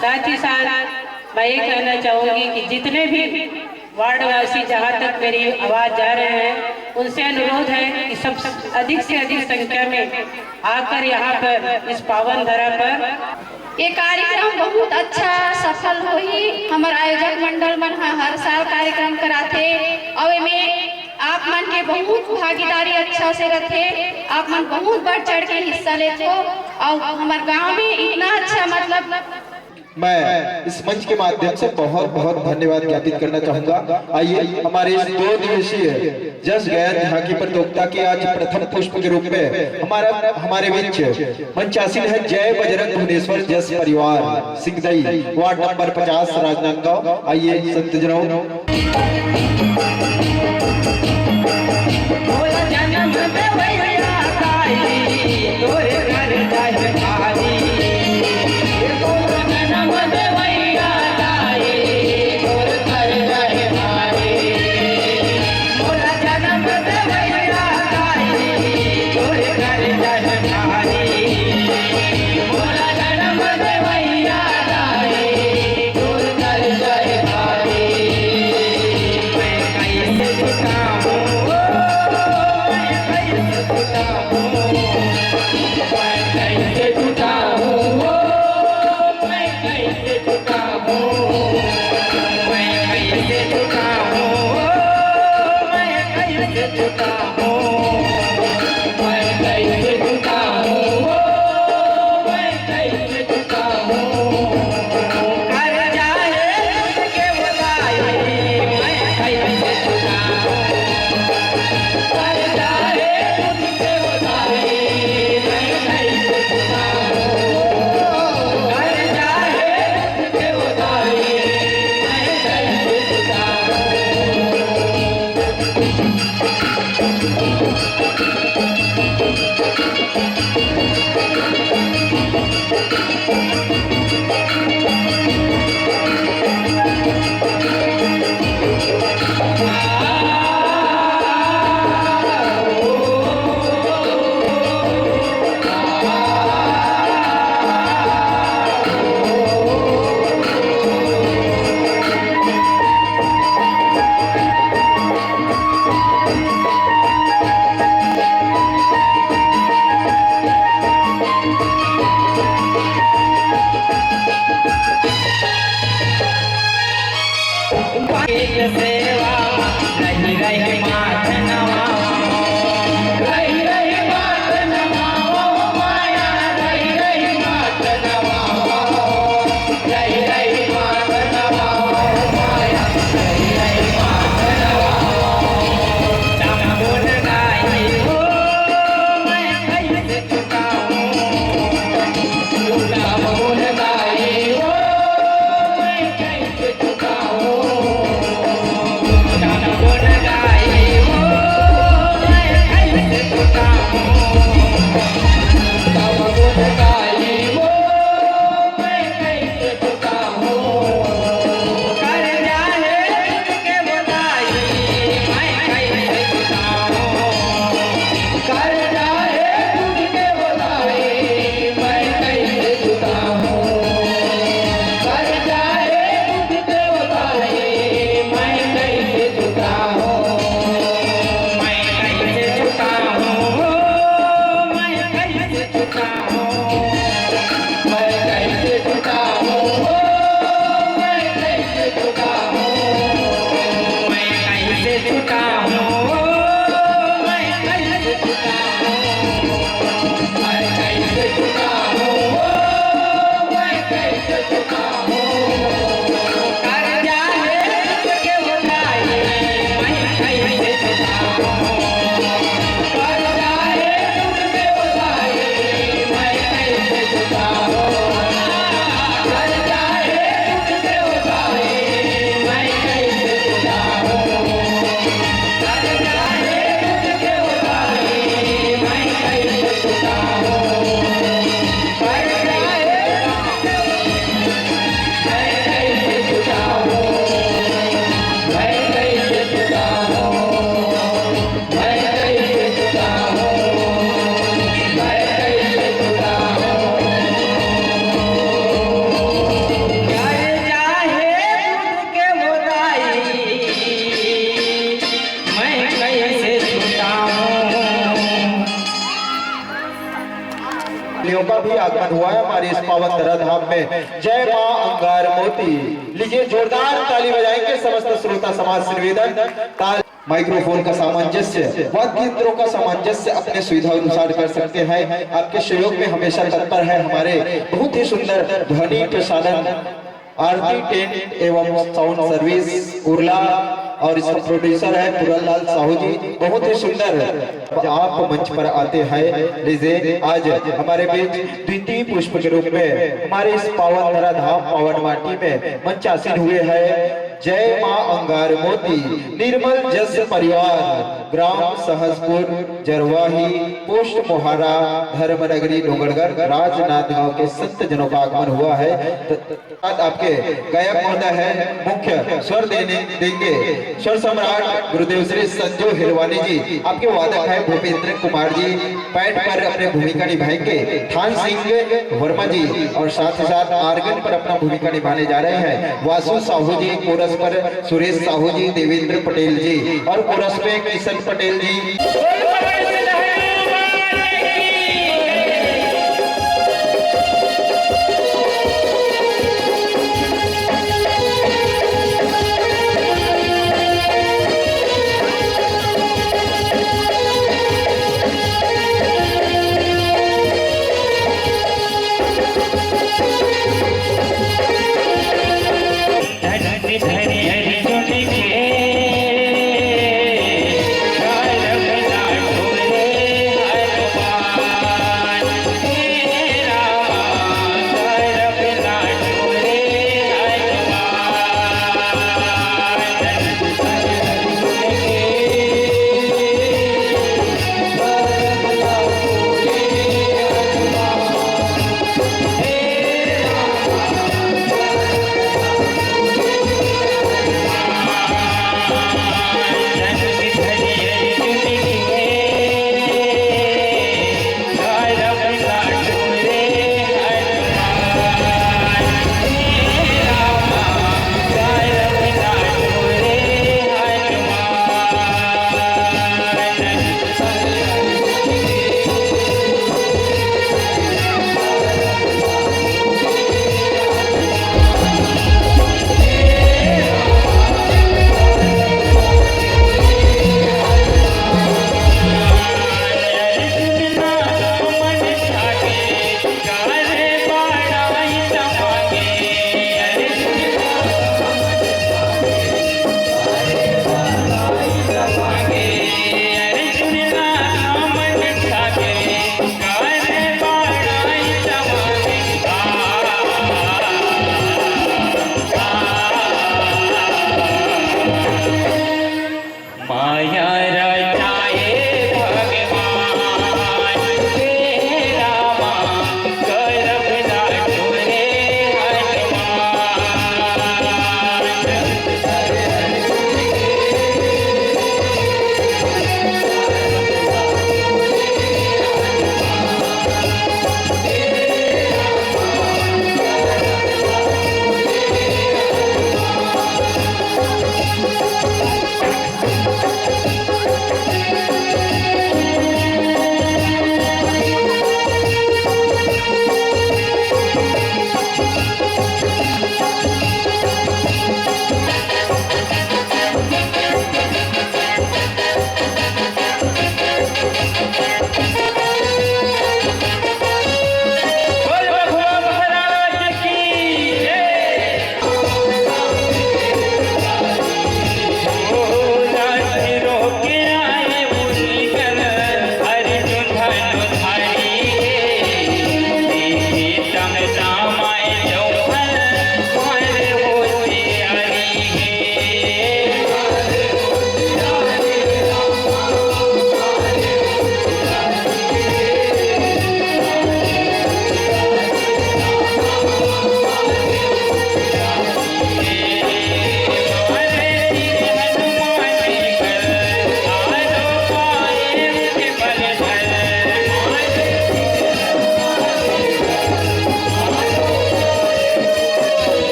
साथ ही साथ मैं ये कहना चाहूँगी कि जितने भी वार्डवासी जहाँ तक मेरी आवाज़ जा रहे हैं उनसे अनुरोध है कि सब अधिक से अधिक संख्या में आकर यहाँ पर इस पावन धरा पर ये कार्यक्रम बहुत अच्छा सफल हुई। हमारे आयोजक मंडल मन हर साल कार्यक्रम कराते और में आप मन के बहुत भागीदारी अच्छा से रखे, आप मन बहुत बढ़ चढ़ के हिस्सा लेते हो और हमारे गांव में इतना अच्छा मतलब मैं इस मंच के माध्यम से बहुत बहुत धन्यवाद ज्ञापित करना चाहूंगा। आइए हमारे इस 2 दिवसीय जस गायन झांकी प्रतियोगिता के आज प्रथम पुष्प के रूप में हमारे बीच मंचासीन है जय बजरंग भुवनेश्वर जस परिवार सिंगदई वार्ड नंबर 50 राजनांदगांव। आइए संतजनों भी आगमन हुआ है हमारे इस पावन धरा धाम में। जय मां अंगार मोती। लीजिए जोरदार ताली बजाएंगे समस्त श्रोता समाज से निवेदन। माइक्रोफोन का सामंजस्य, वाद्य यंत्रों का सामंजस्य अपने सुविधा अनुसार कर सकते हैं। आपके सहयोग में हमेशा तत्पर है हमारे बहुत ही सुंदर ध्वनि प्रसारण आरती टेंट एवं साउंड सर्विस उर्ला, और इसका प्रोड्यूसर है पुरनलाल साहू जी। बहुत ही सुंदर आप मंच पर आते हैं। लीजिए आज हमारे बीच द्वितीय पुष्प के रूप में हमारे इस पावन धरा धाम पावन माटी में मंचासीन हुए हैं जय मां अंगार मोती निर्मल जस परिवार ग्राम सहसपुर जरवाही पोस्ट मोहारा धर्मनगरी डोंगरगढ़ राजनांदगांव के संत जनों का आगमन हुआ है। आपके गायक महोदय है मुख्य स्वर देंगे स्वर सम्राट गुरुदेव श्री संजू हिरवानी जी। आपके वादक है भूपेंद्र कुमार जी। पैड पर अपने भूमिका निभाएंगे थान सिंह वर्मा जी, और साथ ही साथ आर्गन पर अपना भूमिका निभाने जा रहे हैं वासु साहू जी। कोरस पर सुरेश साहू जी, देवेंद्र पटेल जी, और कोरस पे किशन पटेल जी। हरि हरि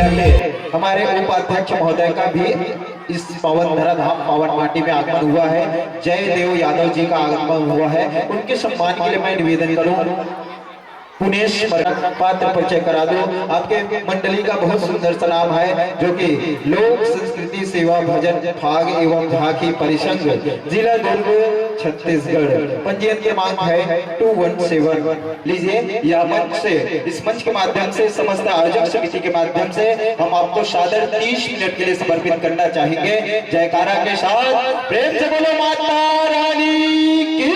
जिला के हमारे उपाध्यक्ष महोदय का भी इस पावन धराधाम पावन माटी में आगमन हुआ है। जय देव यादव जी का आगमन हुआ है। उनके सम्मान के लिए मैं निवेदन करूं, पुनेश पात्र परिचय करा दो। आपके मंडली का बहुत सुंदर सा नाम है, जो कि लोक संस्कृति सेवा भजन फाग एवं झांकी परिसंघ जिला दुर्ग छत्तीसगढ़। पंजीयन क्रमांक है 217। लीजिए यह मंच से, इस मंच के माध्यम से समस्त आयोजक समिति के माध्यम से हम आपको सादर 30 मिनट के लिए समर्पित करना चाहेंगे। जयकारा के साथ प्रेम से बोलो माता रानी की।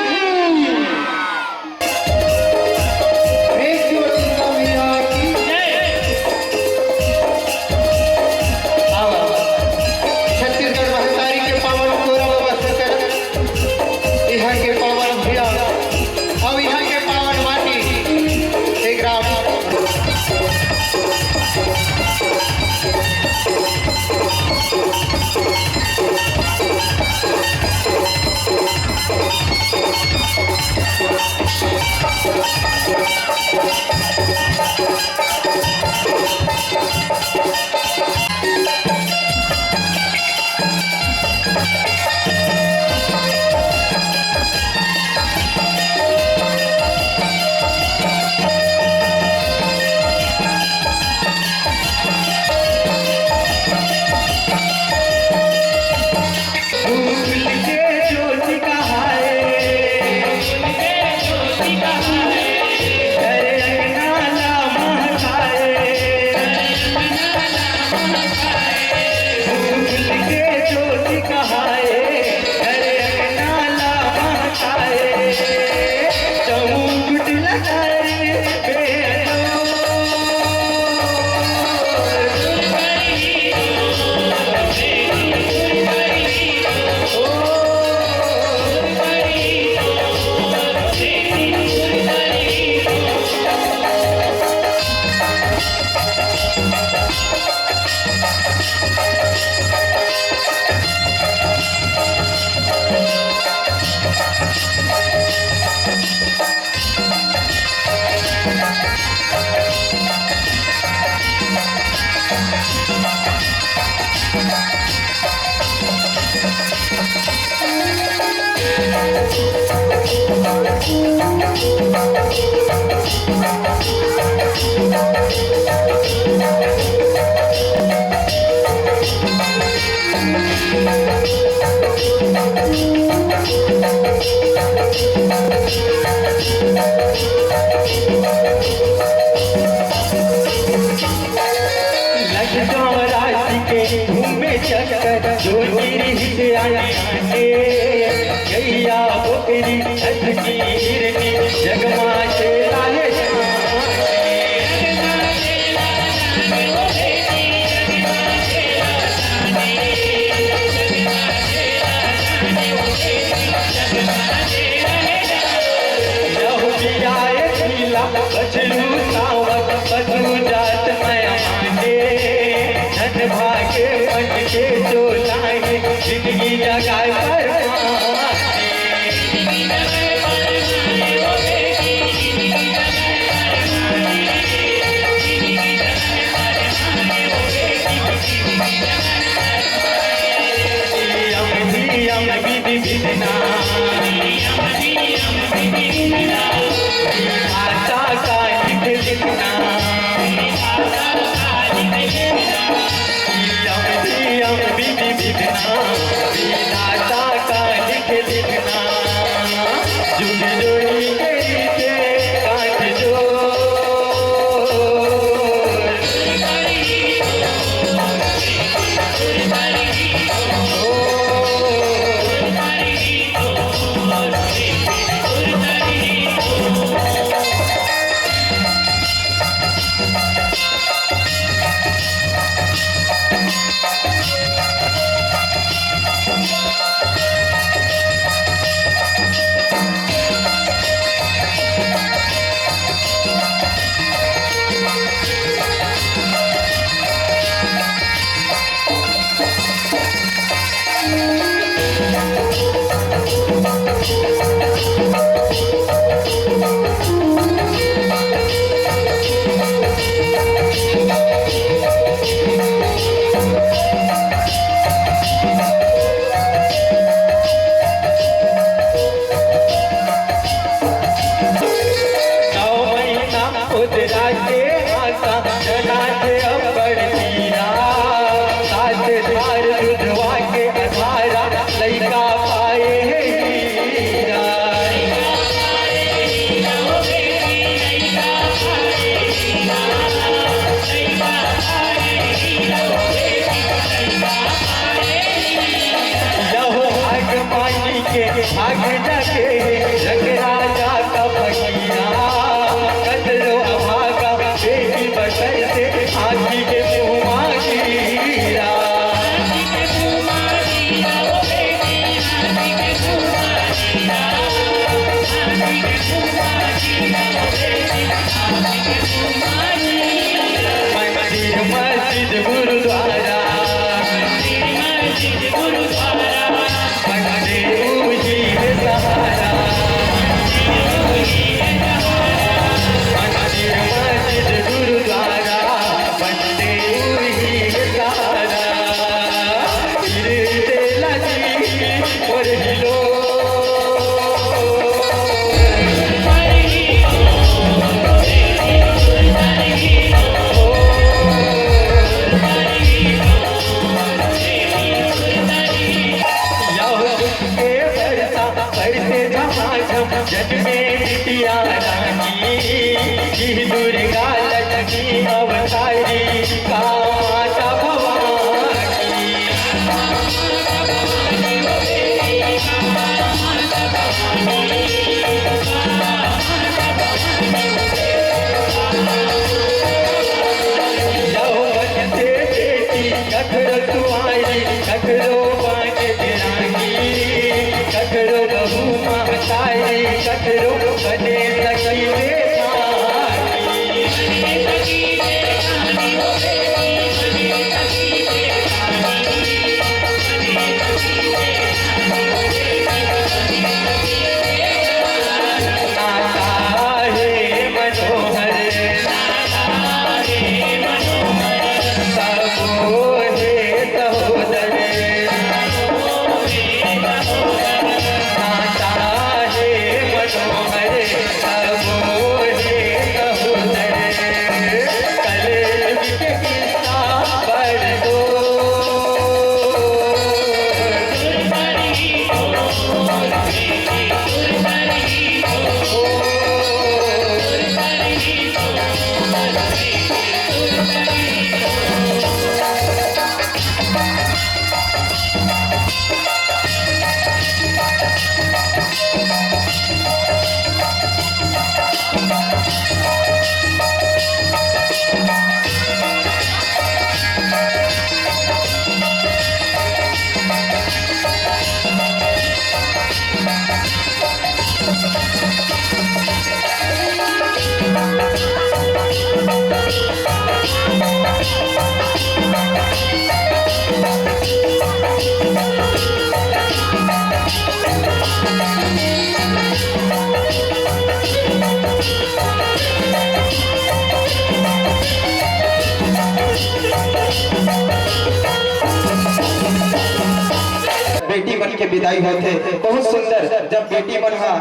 बेटी बन के विदाई होते बहुत सुंदर। जब बेटी मन हा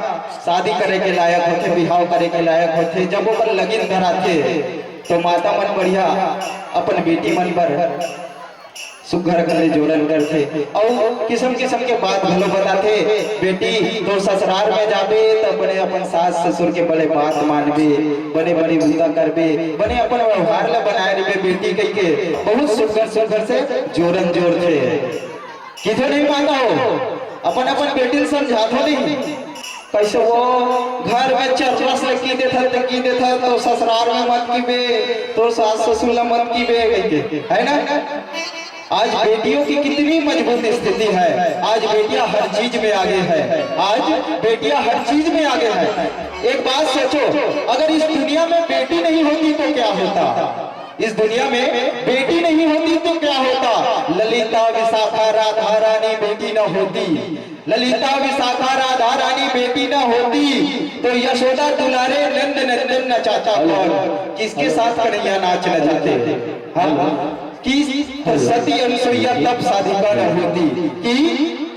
शादी करे के लायक होते, बिहाव करे के लायक होते, जब वो लगिन धराते तो माता मन बढ़िया अपन बेटी मन पर सुघर गले जोड़न करते और किस्म किस्म के बात भलो बताते। बेटी तो ससुराल में जाबे तो बने अपन सास ससुर के बड़े बात मानबे, बने बड़ी बूता करबे, बने अपन व्यवहार ला बनाए रहे बेटी कह के बहुत सुघर सुघर से जोड़न जोड़ते। किधर नहीं मानता हो अपन अपन बेटी समझात हो नहीं कैसे वो घर में चरस की देता तो ससुराल में मत कीबे, तो सास ससुर ला मत कीबे कहके, है ना। आज बेटियों की कितनी मजबूत स्थिति है, आज बेटियां हर चीज में आगे है, आज बेटियां हर चीज में आगे है। एक बात सोचो, अगर इस दुनिया में बेटी नहीं होती तो क्या होता, इस दुनिया में बेटी नहीं होती तो क्या होता। ललिता विशाखा राधा रानी बेटी न होती, ललिता विशाखा राधा रानी बेटी न होती तो यशोदा दुलारे नंद नंदन नचाता कौन, किसके साथ कन्हैया नाच न जाते। हाँ कि सती अनुसुईया तब साधिका न होती, कि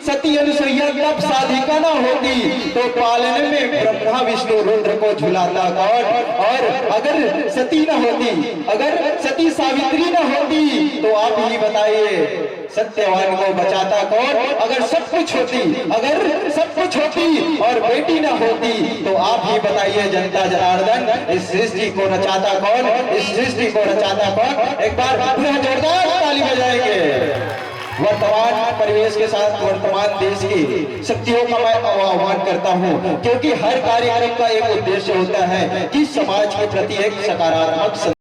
सती अनुसुईया तब साधिका न होती तो पालन में ब्रह्मा विष्णु रुद्र को झुलाता कौन। और अगर सती न होती, अगर सती सावित्री न होती तो आप ही बताइए सत्यवान को बचाता कौन। अगर सब कुछ होती, अगर सब कुछ होती और बेटी न होती तो आप ही बताइए जनता जनार्दन इस सृष्टि को रचाता कौन, इस सृष्टि को रचाता कौन। एक बार पुनः जोरदार ताली बजाएंगे। वर्तमान परिवेश के साथ वर्तमान देश की शक्तियों का मैं आह्वान करता हूँ, क्योंकि हर कार्यक्रम का एक उद्देश्य होता है कि समाज के प्रति एक सकारात्मक